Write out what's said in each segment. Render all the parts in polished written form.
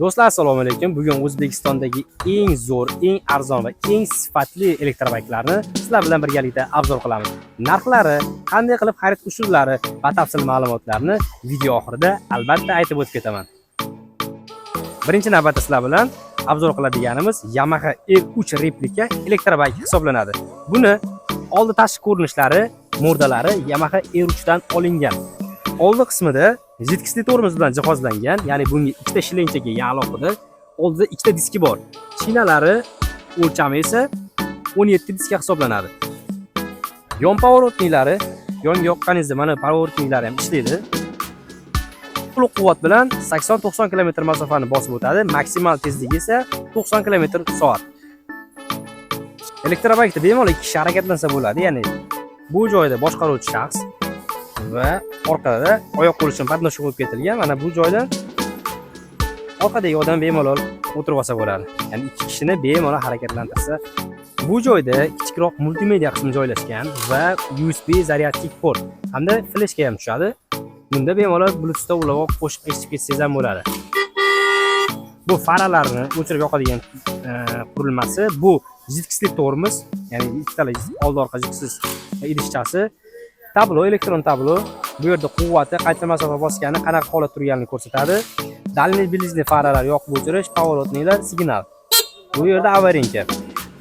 Do'stlar, assalomu alaykum. Bugun O'zbekistondagi eng zo'r, eng arzon va eng sifatli elektrobayklarni sizlar bilan birgalikda obzor qilamiz. Narxlari, qanday qilib xarid usullari va batafsil ma'lumotlarni video oxirida albatta aytib o'tib ketaman. Birinchi navbatda sizlar bilan obzor qiladiganimiz Yamaha R3 replika elektrobayk hisoblanadi. Buni oldi tashqi ko'rinishlari, mordalari Yamaha R3 dan olingan. Oldi qismida jitkisli tormoz bilan jihozlangan, ya'ni bunga ikkita shilinchaga alohida, oldida ikkita diski bor. Shinalari o'lchami esa 17 diska hisoblanadi. Yon pavorotniklari, yon yoqqaningizda mana pavorotniklari ham ishlaydi. To'liq quvvat bilan 80-90 km masofani bosib o'tadi, maksimal tezligi esa 90 km/soat. Elektrobaykda bemalol ikki kishi harakatlansa bo'ladi, ya'ni bu joyda boshqaruvchi shaxs va orqada oyoq qo'l uchun podnoshka qo'yib ketilgan. Mana bu joyda orqadagi odam bemalol o'tirib olsa bo'ladi. Ya'ni ikki kishini bemalol harakatlantirsa. Bu joyda kichikroq multimedia qismi joylashgan va USB zaryadnik port hamda fleshka ham tushadi. Bunda bemalol Bluetoothda ulag'oq qo'shiq eshitib ketsangiz ham bo'ladi. Bu faralarni o'chirib yoqadigan qurilmasi. Bu jitkisli tormoz, ya'ni ikkitala oldi orqa jiksiz idishchasi. Tablo, elektron tablo. Bu yerda quvvati, qancha masofa bosgani, qanaqa holat turganini ko'rsatadi. Dalniy bilizli faralar yoqib o'chirish, pavorotniklar, signal. Bu yerda avarinka.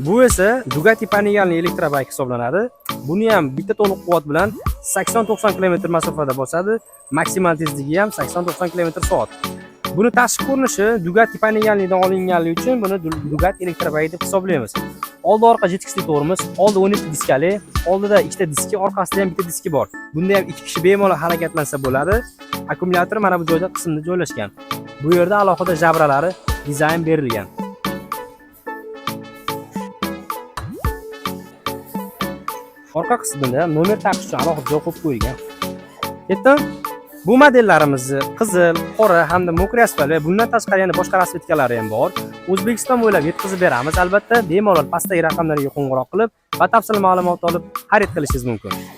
Bu esa Bugatti Panigale elektrobayk hisoblanadi. Buni ham bitta to'liq quvvat bilan 80-90 km masofada bosadi. Maksimal tezligi ham 80-90 km/soat. Buni tashqi ko'rinishi Bugatti Panigale'dan olinganligi uchun buni Bugatti elektrobayk deb hisoblaymiz. Oldi orqa jitkisli tormoz, oldi 12 diskali, oldida ikkita diski, orqasida ham bitta diski bor. Bunda ham ikki kishi bemalol harakatlansa bo'ladi. Akkumulyator mana bu joyda qismda joylashgan. Bu yerda alohida jabralari dizayn berilgan. Orqa qismida nomer taqish uchun alohida joy qo'yib qo'yilgan. Ketdim. Bu modellarimizni qizil, qora hamda mokriy asfalt va bundan tashqari yana boshqa rasvetkalari ham bor. O'zbekiston bo'ylab yetkazib beramiz. Albatta, bemalol pastdagi raqamlarga qo'ng'iroq qilib, batafsil ma'lumot olib xarid qilishingiz mumkin.